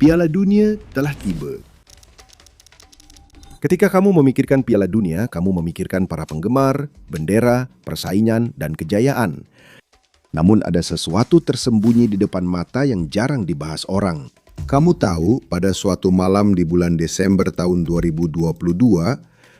Piala Dunia telah tiba. Ketika kamu memikirkan Piala Dunia, kamu memikirkan para penggemar, bendera, persaingan, dan kejayaan. Namun ada sesuatu tersembunyi di depan mata yang jarang dibahas orang. Kamu tahu, pada suatu malam di bulan Desember tahun 2022,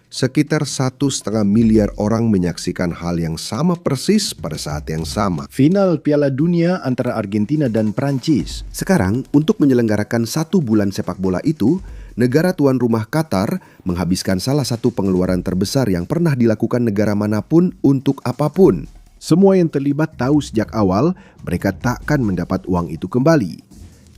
sekitar 1,5 miliar orang menyaksikan hal yang sama persis pada saat yang sama. Final Piala Dunia antara Argentina dan Prancis. Sekarang, untuk menyelenggarakan 1 bulan sepak bola itu, negara tuan rumah Qatar menghabiskan salah satu pengeluaran terbesar yang pernah dilakukan negara manapun untuk apapun. Semua yang terlibat tahu sejak awal mereka takkan mendapat uang itu kembali.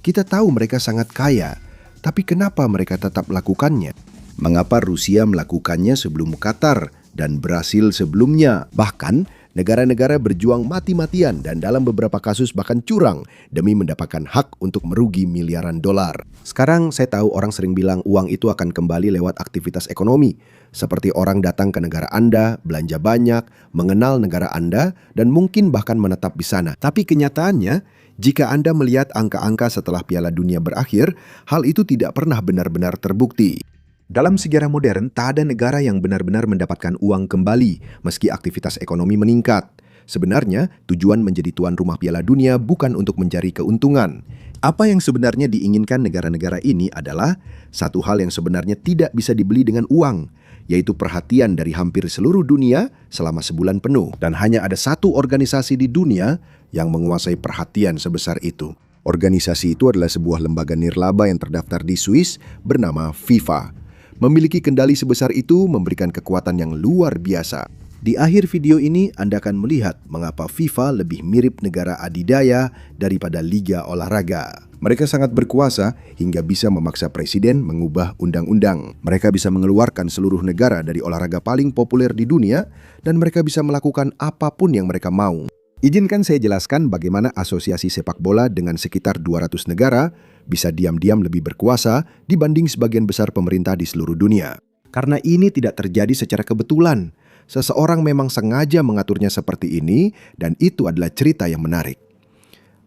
Kita tahu mereka sangat kaya, tapi kenapa mereka tetap melakukannya? Mengapa Rusia melakukannya sebelum Qatar dan Brasil sebelumnya? Bahkan, negara-negara berjuang mati-matian dan dalam beberapa kasus bahkan curang demi mendapatkan hak untuk merugi miliaran dolar. Sekarang saya tahu orang sering bilang uang itu akan kembali lewat aktivitas ekonomi. Seperti orang datang ke negara Anda, belanja banyak, mengenal negara Anda, dan mungkin bahkan menetap di sana. Tapi kenyataannya, jika Anda melihat angka-angka setelah Piala Dunia berakhir, hal itu tidak pernah benar-benar terbukti. Dalam sejarah modern, tak ada negara yang benar-benar mendapatkan uang kembali meski aktivitas ekonomi meningkat. Sebenarnya, tujuan menjadi tuan rumah Piala Dunia bukan untuk mencari keuntungan. Apa yang sebenarnya diinginkan negara-negara ini adalah satu hal yang sebenarnya tidak bisa dibeli dengan uang, yaitu perhatian dari hampir seluruh dunia selama sebulan penuh. Dan hanya ada satu organisasi di dunia yang menguasai perhatian sebesar itu. Organisasi itu adalah sebuah lembaga nirlaba yang terdaftar di Swiss bernama FIFA. Memiliki kendali sebesar itu memberikan kekuatan yang luar biasa. Di akhir video ini Anda akan melihat mengapa FIFA lebih mirip negara adidaya daripada liga olahraga. Mereka sangat berkuasa hingga bisa memaksa presiden mengubah undang-undang. Mereka bisa mengeluarkan seluruh negara dari olahraga paling populer di dunia dan mereka bisa melakukan apapun yang mereka mau. Izinkan saya jelaskan bagaimana asosiasi sepak bola dengan sekitar 200 negara bisa diam-diam lebih berkuasa dibanding sebagian besar pemerintah di seluruh dunia. Karena ini tidak terjadi secara kebetulan. Seseorang memang sengaja mengaturnya seperti ini dan itu adalah cerita yang menarik.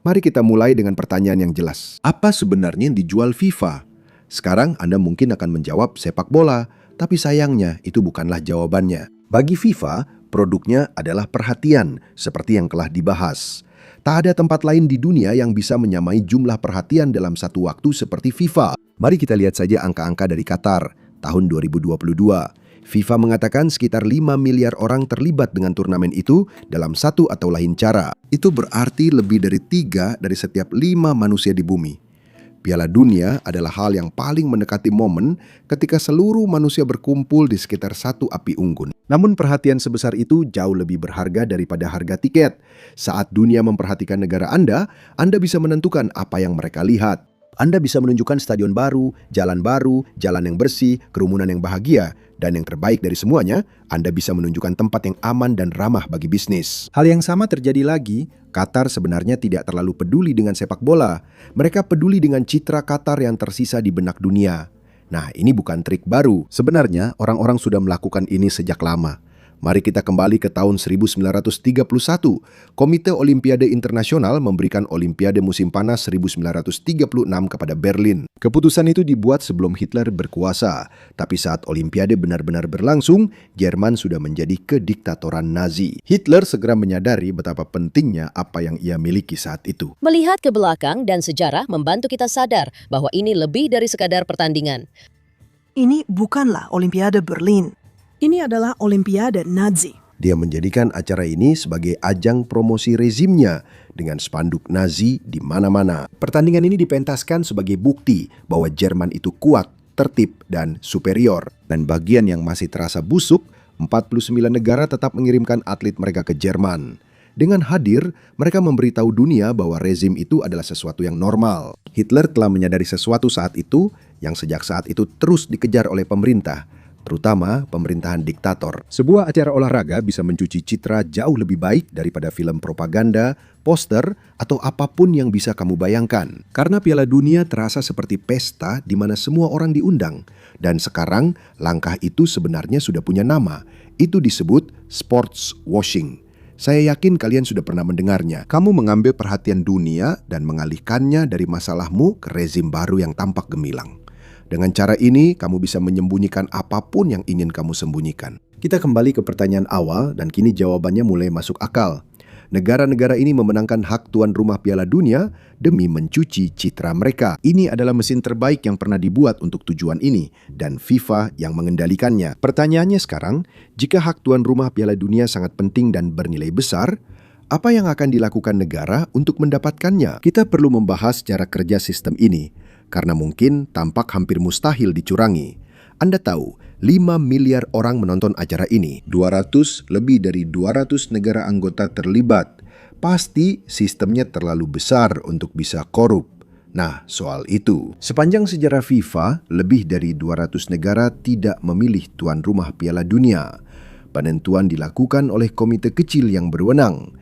Mari kita mulai dengan pertanyaan yang jelas. Apa sebenarnya yang dijual FIFA? Sekarang Anda mungkin akan menjawab sepak bola, tapi sayangnya itu bukanlah jawabannya. Bagi FIFA, produknya adalah perhatian, seperti yang telah dibahas. Tak ada tempat lain di dunia yang bisa menyamai jumlah perhatian dalam satu waktu seperti FIFA. Mari kita lihat saja angka-angka dari Qatar tahun 2022. FIFA mengatakan sekitar 5 miliar orang terlibat dengan turnamen itu dalam satu atau lain cara. Itu berarti lebih dari 3 dari setiap 5 manusia di bumi. Piala Dunia adalah hal yang paling mendekati momen ketika seluruh manusia berkumpul di sekitar satu api unggun. Namun perhatian sebesar itu jauh lebih berharga daripada harga tiket. Saat dunia memperhatikan negara Anda bisa menentukan apa yang mereka lihat. Anda bisa menunjukkan stadion baru, jalan yang bersih, kerumunan yang bahagia, dan yang terbaik dari semuanya, Anda bisa menunjukkan tempat yang aman dan ramah bagi bisnis. Hal yang sama terjadi lagi, Qatar sebenarnya tidak terlalu peduli dengan sepak bola. Mereka peduli dengan citra Qatar yang tersisa di benak dunia. Nah, ini bukan trik baru. Sebenarnya, orang-orang sudah melakukan ini sejak lama. Mari kita kembali ke tahun 1931. Komite Olimpiade Internasional memberikan Olimpiade musim panas 1936 kepada Berlin. Keputusan itu dibuat sebelum Hitler berkuasa. Tapi saat Olimpiade benar-benar berlangsung, Jerman sudah menjadi kediktatoran Nazi. Hitler segera menyadari betapa pentingnya apa yang ia miliki saat itu. Melihat ke belakang dan sejarah membantu kita sadar bahwa ini lebih dari sekadar pertandingan. Ini bukanlah Olimpiade Berlin. Ini adalah Olimpiade Nazi. Dia menjadikan acara ini sebagai ajang promosi rezimnya dengan spanduk Nazi di mana-mana. Pertandingan ini dipentaskan sebagai bukti bahwa Jerman itu kuat, tertib, dan superior. Dan bagian yang masih terasa busuk, 49 negara tetap mengirimkan atlet mereka ke Jerman. Dengan hadir, mereka memberitahu dunia bahwa rezim itu adalah sesuatu yang normal. Hitler telah menyadari sesuatu saat itu yang sejak saat itu terus dikejar oleh pemerintah, terutama pemerintahan diktator. Sebuah acara olahraga bisa mencuci citra jauh lebih baik daripada film propaganda, poster, atau apapun yang bisa kamu bayangkan. Karena Piala Dunia terasa seperti pesta di mana semua orang diundang. Dan sekarang, langkah itu sebenarnya sudah punya nama. Itu disebut sports washing. Saya yakin kalian sudah pernah mendengarnya. Kamu mengambil perhatian dunia dan mengalihkannya dari masalahmu ke rezim baru yang tampak gemilang. Dengan cara ini, kamu bisa menyembunyikan apapun yang ingin kamu sembunyikan. Kita kembali ke pertanyaan awal dan kini jawabannya mulai masuk akal. Negara-negara ini memenangkan hak tuan rumah Piala Dunia demi mencuci citra mereka. Ini adalah mesin terbaik yang pernah dibuat untuk tujuan ini dan FIFA yang mengendalikannya. Pertanyaannya sekarang, jika hak tuan rumah Piala Dunia sangat penting dan bernilai besar, apa yang akan dilakukan negara untuk mendapatkannya? Kita perlu membahas cara kerja sistem ini, karena mungkin tampak hampir mustahil dicurangi. Anda tahu, 5 miliar orang menonton acara ini, lebih dari 200 negara anggota terlibat. Pasti sistemnya terlalu besar untuk bisa korup. Nah, soal itu, sepanjang sejarah FIFA, lebih dari 200 negara tidak memilih tuan rumah Piala Dunia. Penentuan dilakukan oleh komite kecil yang berwenang.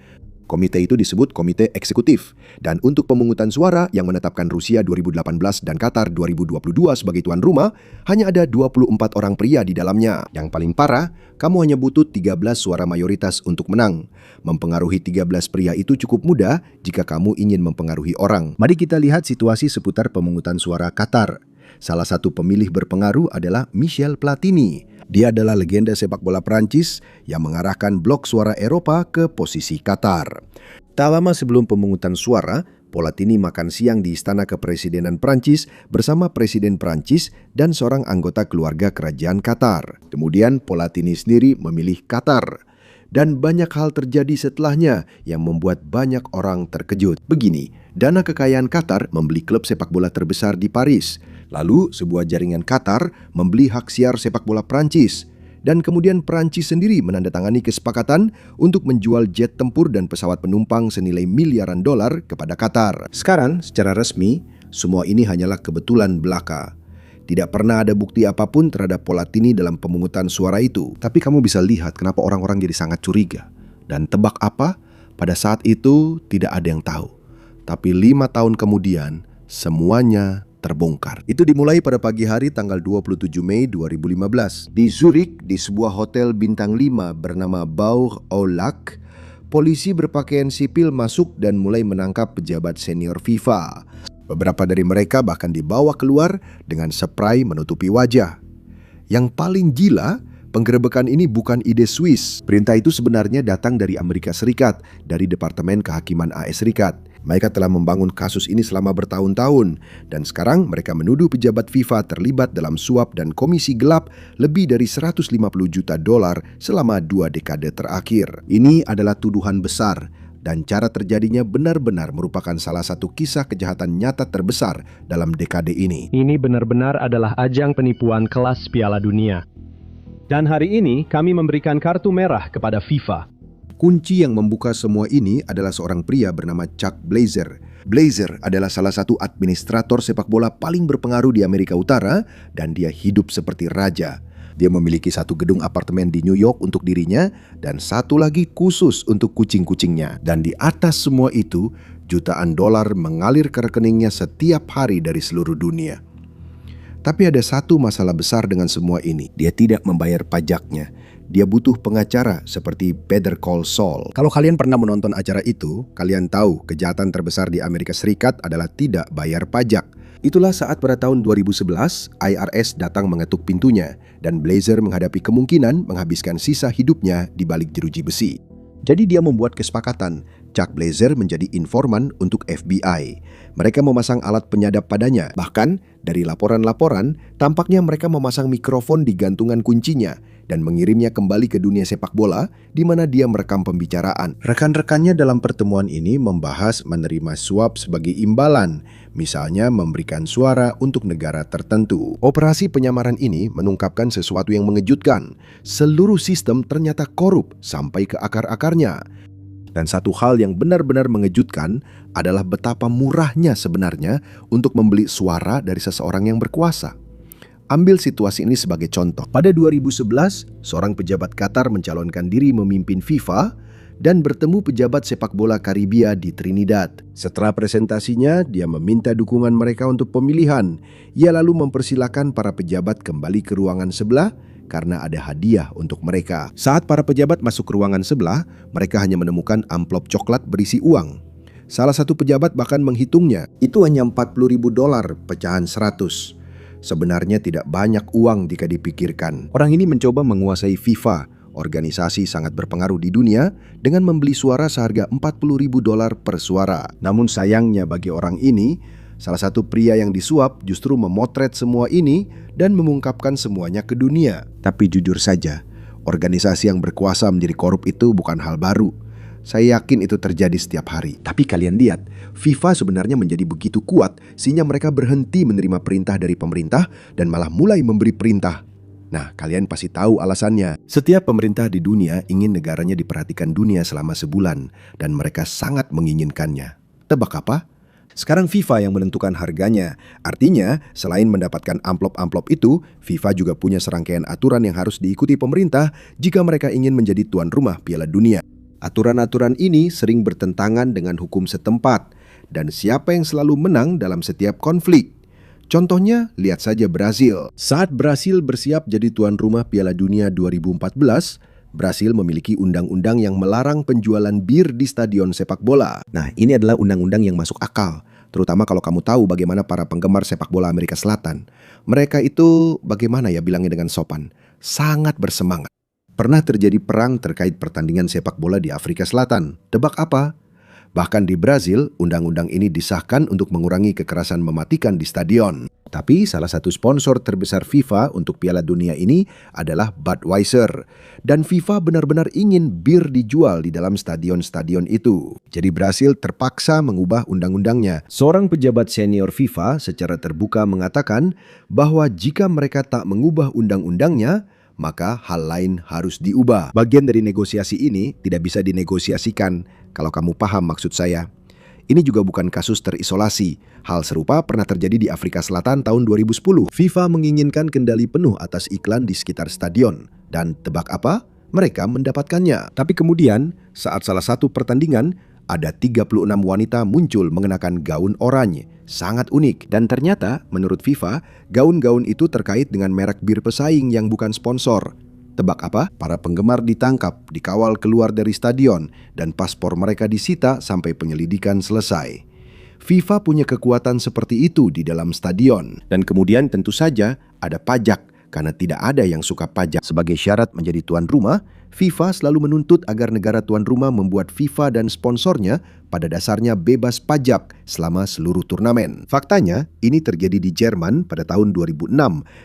Komite itu disebut Komite Eksekutif. Dan untuk pemungutan suara yang menetapkan Rusia 2018 dan Qatar 2022 sebagai tuan rumah, hanya ada 24 orang pria di dalamnya. Yang paling parah, kamu hanya butuh 13 suara mayoritas untuk menang. Mempengaruhi 13 pria itu cukup mudah jika kamu ingin mempengaruhi orang. Mari kita lihat situasi seputar pemungutan suara Qatar. Salah satu pemilih berpengaruh adalah Michel Platini. Dia adalah legenda sepak bola Prancis yang mengarahkan blok suara Eropa ke posisi Qatar. Tak lama sebelum pemungutan suara, Platini makan siang di Istana Kepresidenan Prancis bersama Presiden Prancis dan seorang anggota keluarga kerajaan Qatar. Kemudian Platini sendiri memilih Qatar. Dan banyak hal terjadi setelahnya yang membuat banyak orang terkejut. Begini, dana kekayaan Qatar membeli klub sepak bola terbesar di Paris. Lalu sebuah jaringan Qatar membeli hak siar sepak bola Prancis. Dan kemudian Prancis sendiri menandatangani kesepakatan untuk menjual jet tempur dan pesawat penumpang senilai miliaran dolar kepada Qatar. Sekarang, secara resmi, semua ini hanyalah kebetulan belaka. Tidak pernah ada bukti apapun terhadap Platini dalam pemungutan suara itu. Tapi kamu bisa lihat kenapa orang-orang jadi sangat curiga. Dan tebak apa? Pada saat itu tidak ada yang tahu. Tapi 5 tahun kemudian, semuanya terbongkar. Itu dimulai pada pagi hari tanggal 27 Mei 2015. Di Zurich, di sebuah hotel bintang 5 bernama Bauer au Lac, polisi berpakaian sipil masuk dan mulai menangkap pejabat senior FIFA. Beberapa dari mereka bahkan dibawa keluar dengan spray menutupi wajah. Yang paling gila, penggerebekan ini bukan ide Swiss. Perintah itu sebenarnya datang dari Amerika Serikat, dari Departemen Kehakiman AS Serikat. Mereka telah membangun kasus ini selama bertahun-tahun, dan sekarang mereka menuduh pejabat FIFA terlibat dalam suap dan komisi gelap lebih dari 150 juta dolar selama 2 dekade terakhir. Ini adalah tuduhan besar, dan cara terjadinya benar-benar merupakan salah satu kisah kejahatan nyata terbesar dalam dekade ini. Ini benar-benar adalah ajang penipuan kelas Piala Dunia. Dan hari ini kami memberikan kartu merah kepada FIFA. Kunci yang membuka semua ini adalah seorang pria bernama Chuck Blazer. Blazer adalah salah satu administrator sepak bola paling berpengaruh di Amerika Utara dan dia hidup seperti raja. Dia memiliki satu gedung apartemen di New York untuk dirinya dan satu lagi khusus untuk kucing-kucingnya. Dan di atas semua itu, jutaan dolar mengalir ke rekeningnya setiap hari dari seluruh dunia. Tapi ada satu masalah besar dengan semua ini. Dia tidak membayar pajaknya. Dia butuh pengacara seperti Better Call Saul. Kalau kalian pernah menonton acara itu, kalian tahu kejahatan terbesar di Amerika Serikat adalah tidak bayar pajak. Itulah saat pada tahun 2011, IRS datang mengetuk pintunya dan Blazer menghadapi kemungkinan menghabiskan sisa hidupnya di balik jeruji besi. Jadi dia membuat kesepakatan. Chuck Blazer menjadi informan untuk FBI. Mereka memasang alat penyadap padanya. Bahkan dari laporan-laporan, tampaknya mereka memasang mikrofon di gantungan kuncinya dan mengirimnya kembali ke dunia sepak bola di mana dia merekam pembicaraan. Rekan-rekannya dalam pertemuan ini membahas menerima suap sebagai imbalan, misalnya memberikan suara untuk negara tertentu. Operasi penyamaran ini mengungkapkan sesuatu yang mengejutkan. Seluruh sistem ternyata korup sampai ke akar-akarnya. Dan satu hal yang benar-benar mengejutkan adalah betapa murahnya sebenarnya untuk membeli suara dari seseorang yang berkuasa. Ambil situasi ini sebagai contoh. Pada 2011, seorang pejabat Qatar mencalonkan diri memimpin FIFA dan bertemu pejabat sepak bola Karibia di Trinidad. Setelah presentasinya, dia meminta dukungan mereka untuk pemilihan. Ia lalu mempersilahkan para pejabat kembali ke ruangan sebelah, karena ada hadiah untuk mereka. Saat para pejabat masuk ke ruangan sebelah, mereka hanya menemukan amplop coklat berisi uang. Salah satu pejabat bahkan menghitungnya, itu hanya $40.000 pecahan 100. Sebenarnya tidak banyak uang jika dipikirkan. Orang ini mencoba menguasai FIFA, organisasi sangat berpengaruh di dunia, dengan membeli suara seharga $40.000 per suara. Namun sayangnya bagi orang ini, salah satu pria yang disuap justru memotret semua ini dan mengungkapkan semuanya ke dunia. Tapi jujur saja, organisasi yang berkuasa menjadi korup itu bukan hal baru. Saya yakin itu terjadi setiap hari. Tapi kalian lihat, FIFA sebenarnya menjadi begitu kuat sehingga mereka berhenti menerima perintah dari pemerintah dan malah mulai memberi perintah. Nah, kalian pasti tahu alasannya. Setiap pemerintah di dunia ingin negaranya diperhatikan dunia selama sebulan dan mereka sangat menginginkannya. Tebak apa? Sekarang FIFA yang menentukan harganya. Artinya, selain mendapatkan amplop-amplop itu, FIFA juga punya serangkaian aturan yang harus diikuti pemerintah jika mereka ingin menjadi tuan rumah Piala Dunia. Aturan-aturan ini sering bertentangan dengan hukum setempat dan siapa yang selalu menang dalam setiap konflik. Contohnya, lihat saja Brasil. Saat Brasil bersiap jadi tuan rumah Piala Dunia 2014, Brasil memiliki undang-undang yang melarang penjualan bir di stadion sepak bola. Nah, ini adalah undang-undang yang masuk akal, terutama kalau kamu tahu bagaimana para penggemar sepak bola Amerika Selatan. Mereka itu, bagaimana ya bilangnya dengan sopan, sangat bersemangat. Pernah terjadi perang terkait pertandingan sepak bola di Afrika Selatan. Tebak apa? Bahkan di Brasil, undang-undang ini disahkan untuk mengurangi kekerasan mematikan di stadion. Tapi salah satu sponsor terbesar FIFA untuk Piala Dunia ini adalah Budweiser. Dan FIFA benar-benar ingin bir dijual di dalam stadion-stadion itu. Jadi Brasil terpaksa mengubah undang-undangnya. Seorang pejabat senior FIFA secara terbuka mengatakan bahwa jika mereka tak mengubah undang-undangnya, maka hal lain harus diubah. Bagian dari negosiasi ini tidak bisa dinegosiasikan, kalau kamu paham maksud saya. Ini juga bukan kasus terisolasi. Hal serupa pernah terjadi di Afrika Selatan tahun 2010. FIFA menginginkan kendali penuh atas iklan di sekitar stadion. Dan tebak apa? Mereka mendapatkannya. Tapi kemudian, saat salah satu pertandingan, ada 36 wanita muncul mengenakan gaun oranye. Sangat unik. Dan ternyata, menurut FIFA, gaun-gaun itu terkait dengan merek bir pesaing yang bukan sponsor. Tebak apa? Para penggemar ditangkap, dikawal keluar dari stadion, dan paspor mereka disita sampai penyelidikan selesai. FIFA punya kekuatan seperti itu di dalam stadion. Dan kemudian tentu saja ada pajak, karena tidak ada yang suka pajak. Sebagai syarat menjadi tuan rumah, FIFA selalu menuntut agar negara tuan rumah membuat FIFA dan sponsornya pada dasarnya bebas pajak selama seluruh turnamen. Faktanya, ini terjadi di Jerman pada tahun 2006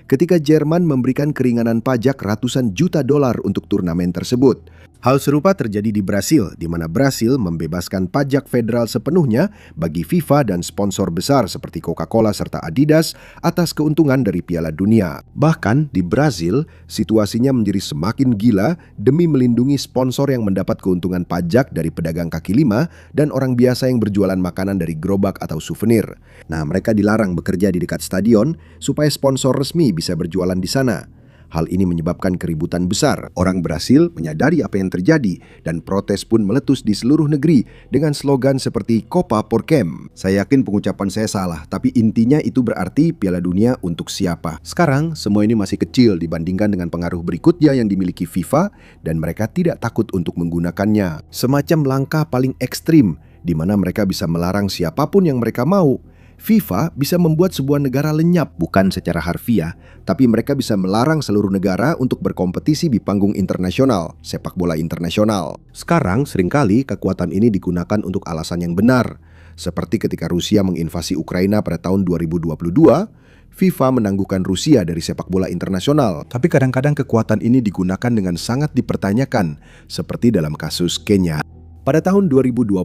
ketika Jerman memberikan keringanan pajak ratusan juta dolar untuk turnamen tersebut. Hal serupa terjadi di Brasil, di mana Brasil membebaskan pajak federal sepenuhnya bagi FIFA dan sponsor besar seperti Coca-Cola serta Adidas atas keuntungan dari Piala Dunia. Bahkan di Brasil, situasinya menjadi semakin gila demi melindungi sponsor yang mendapat keuntungan pajak dari pedagang kaki lima dan orang biasa yang berjualan makanan dari gerobak atau souvenir. Nah, mereka dilarang bekerja di dekat stadion supaya sponsor resmi bisa berjualan di sana. Hal ini menyebabkan keributan besar. Orang Brasil menyadari apa yang terjadi dan protes pun meletus di seluruh negeri dengan slogan seperti Copa Porquem. Saya yakin pengucapan saya salah, tapi intinya itu berarti Piala Dunia untuk siapa. Sekarang semua ini masih kecil dibandingkan dengan pengaruh berikutnya yang dimiliki FIFA dan mereka tidak takut untuk menggunakannya. Semacam langkah paling ekstrim di mana mereka bisa melarang siapapun yang mereka mau. FIFA bisa membuat sebuah negara lenyap, bukan secara harfiah, tapi mereka bisa melarang seluruh negara untuk berkompetisi di panggung internasional, sepak bola internasional. Sekarang seringkali kekuatan ini digunakan untuk alasan yang benar. Seperti ketika Rusia menginvasi Ukraina pada tahun 2022, FIFA menangguhkan Rusia dari sepak bola internasional. Tapi kadang-kadang kekuatan ini digunakan dengan sangat dipertanyakan, seperti dalam kasus Kenya. Pada tahun 2022,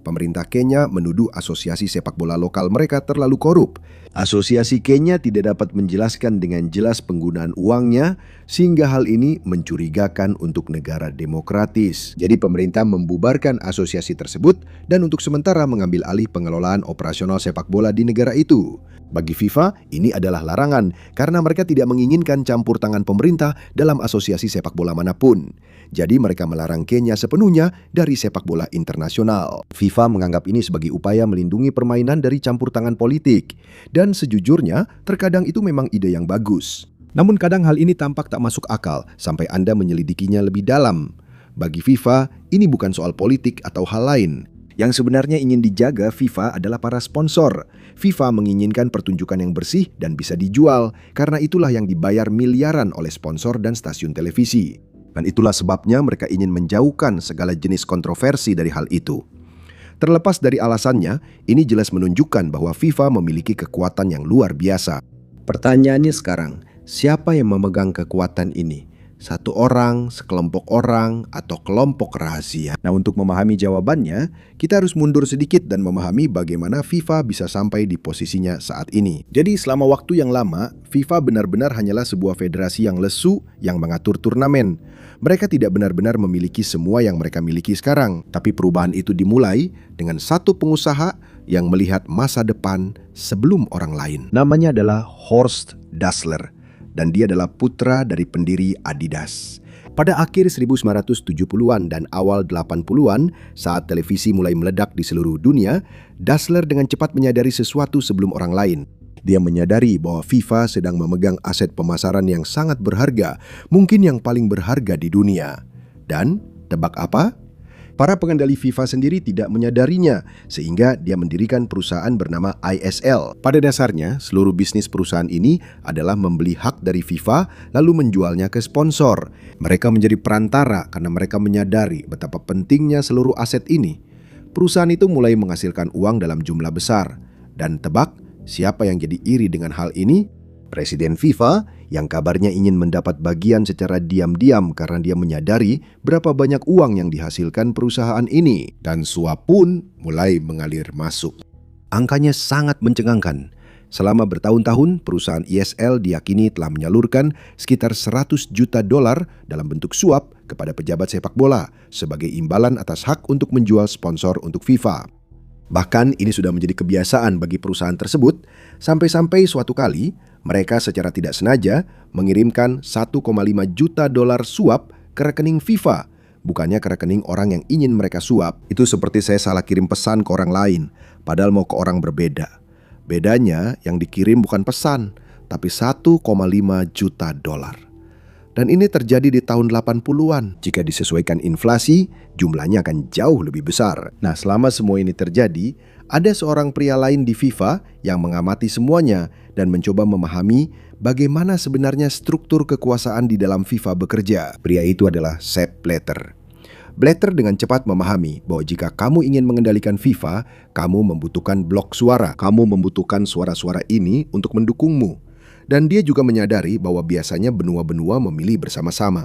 pemerintah Kenya menuduh asosiasi sepak bola lokal mereka terlalu korup. Asosiasi Kenya tidak dapat menjelaskan dengan jelas penggunaan uangnya, sehingga hal ini mencurigakan untuk negara demokratis. Jadi pemerintah membubarkan asosiasi tersebut dan untuk sementara mengambil alih pengelolaan operasional sepak bola di negara itu. Bagi FIFA, ini adalah larangan karena mereka tidak menginginkan campur tangan pemerintah dalam asosiasi sepak bola manapun. Jadi mereka melarang Kenya sepenuhnya dari sepak bola internasional. FIFA menganggap ini sebagai upaya melindungi permainan dari campur tangan politik. Dan sejujurnya, terkadang itu memang ide yang bagus. Namun kadang hal ini tampak tak masuk akal sampai Anda menyelidikinya lebih dalam. Bagi FIFA, ini bukan soal politik atau hal lain. Yang sebenarnya ingin dijaga FIFA adalah para sponsor. FIFA menginginkan pertunjukan yang bersih dan bisa dijual, karena itulah yang dibayar miliaran oleh sponsor dan stasiun televisi. Dan itulah sebabnya mereka ingin menjauhkan segala jenis kontroversi dari hal itu. Terlepas dari alasannya, ini jelas menunjukkan bahwa FIFA memiliki kekuatan yang luar biasa. Pertanyaannya sekarang, siapa yang memegang kekuatan ini? Satu orang, sekelompok orang, atau kelompok rahasia? Nah, untuk memahami jawabannya, kita harus mundur sedikit dan memahami bagaimana FIFA bisa sampai di posisinya saat ini. Jadi, selama waktu yang lama, FIFA benar-benar hanyalah sebuah federasi yang lesu yang mengatur turnamen. Mereka tidak benar-benar memiliki semua yang mereka miliki sekarang. Tapi perubahan itu dimulai dengan satu pengusaha yang melihat masa depan sebelum orang lain. Namanya adalah Horst Dassler. Dan dia adalah putra dari pendiri Adidas. Pada akhir 1970-an dan awal 80-an, saat televisi mulai meledak di seluruh dunia, Dassler dengan cepat menyadari sesuatu sebelum orang lain. Dia menyadari bahwa FIFA sedang memegang aset pemasaran yang sangat berharga, mungkin yang paling berharga di dunia. Dan, tebak apa? Para pengendali FIFA sendiri tidak menyadarinya, sehingga dia mendirikan perusahaan bernama ISL. Pada dasarnya, seluruh bisnis perusahaan ini adalah membeli hak dari FIFA, lalu menjualnya ke sponsor. Mereka menjadi perantara karena mereka menyadari betapa pentingnya seluruh aset ini. Perusahaan itu mulai menghasilkan uang dalam jumlah besar. Dan tebak, siapa yang jadi iri dengan hal ini? Presiden FIFA yang kabarnya ingin mendapat bagian secara diam-diam karena dia menyadari berapa banyak uang yang dihasilkan perusahaan ini. Dan suap pun mulai mengalir masuk. Angkanya sangat mencengangkan. Selama bertahun-tahun, perusahaan ISL diyakini telah menyalurkan sekitar 100 juta dolar dalam bentuk suap kepada pejabat sepak bola sebagai imbalan atas hak untuk menjual sponsor untuk FIFA. Bahkan ini sudah menjadi kebiasaan bagi perusahaan tersebut, sampai-sampai suatu kali mereka secara tidak sengaja mengirimkan 1,5 juta dolar suap ke rekening FIFA, bukannya ke rekening orang yang ingin mereka suap. Itu seperti saya salah kirim pesan ke orang lain, padahal mau ke orang berbeda. Bedanya yang dikirim bukan pesan, tapi 1,5 juta dolar. Dan ini terjadi di tahun 80-an. Jika disesuaikan inflasi, jumlahnya akan jauh lebih besar. Nah, selama semua ini terjadi, ada seorang pria lain di FIFA yang mengamati semuanya dan mencoba memahami bagaimana sebenarnya struktur kekuasaan di dalam FIFA bekerja. Pria itu adalah Sepp Blatter. Blatter dengan cepat memahami bahwa jika kamu ingin mengendalikan FIFA, kamu membutuhkan blok suara. Kamu membutuhkan suara-suara ini untuk mendukungmu. Dan dia juga menyadari bahwa biasanya benua-benua memilih bersama-sama.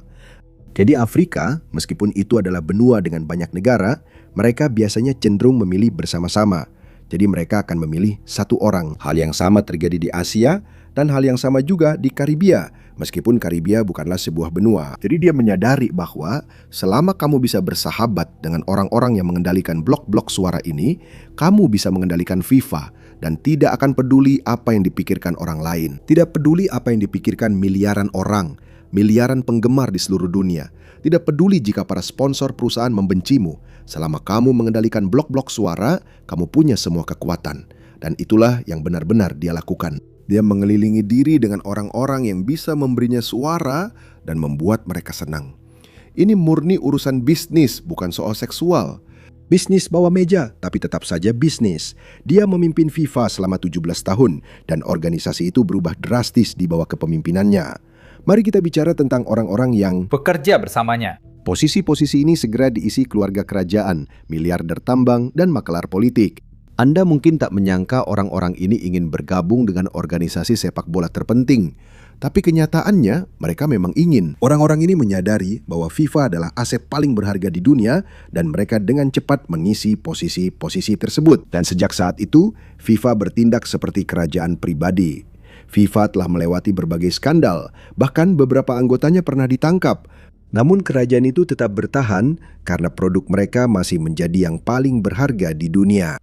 Jadi Afrika, meskipun itu adalah benua dengan banyak negara, mereka biasanya cenderung memilih bersama-sama. Jadi mereka akan memilih satu orang. Hal yang sama terjadi di Asia dan hal yang sama juga di Karibia, meskipun Karibia bukanlah sebuah benua. Jadi dia menyadari bahwa selama kamu bisa bersahabat dengan orang-orang yang mengendalikan blok-blok suara ini, kamu bisa mengendalikan FIFA dan tidak akan peduli apa yang dipikirkan orang lain. Tidak peduli apa yang dipikirkan miliaran orang, miliaran penggemar di seluruh dunia. Tidak peduli jika para sponsor perusahaan membencimu. Selama kamu mengendalikan blok-blok suara, kamu punya semua kekuatan. Dan itulah yang benar-benar dia lakukan. Dia mengelilingi diri dengan orang-orang yang bisa memberinya suara dan membuat mereka senang. Ini murni urusan bisnis, bukan soal seksual. Bisnis bawah meja, tapi tetap saja bisnis. Dia memimpin FIFA selama 17 tahun dan organisasi itu berubah drastis di bawah kepemimpinannya. Mari kita bicara tentang orang-orang yang bekerja bersamanya. Posisi-posisi ini segera diisi keluarga kerajaan, miliarder tambang, dan makelar politik. Anda mungkin tak menyangka orang-orang ini ingin bergabung dengan organisasi sepak bola terpenting. Tapi kenyataannya, mereka memang ingin. Orang-orang ini menyadari bahwa FIFA adalah aset paling berharga di dunia dan mereka dengan cepat mengisi posisi-posisi tersebut. Dan sejak saat itu, FIFA bertindak seperti kerajaan pribadi. FIFA telah melewati berbagai skandal, bahkan beberapa anggotanya pernah ditangkap. Namun kerajaan itu tetap bertahan karena produk mereka masih menjadi yang paling berharga di dunia.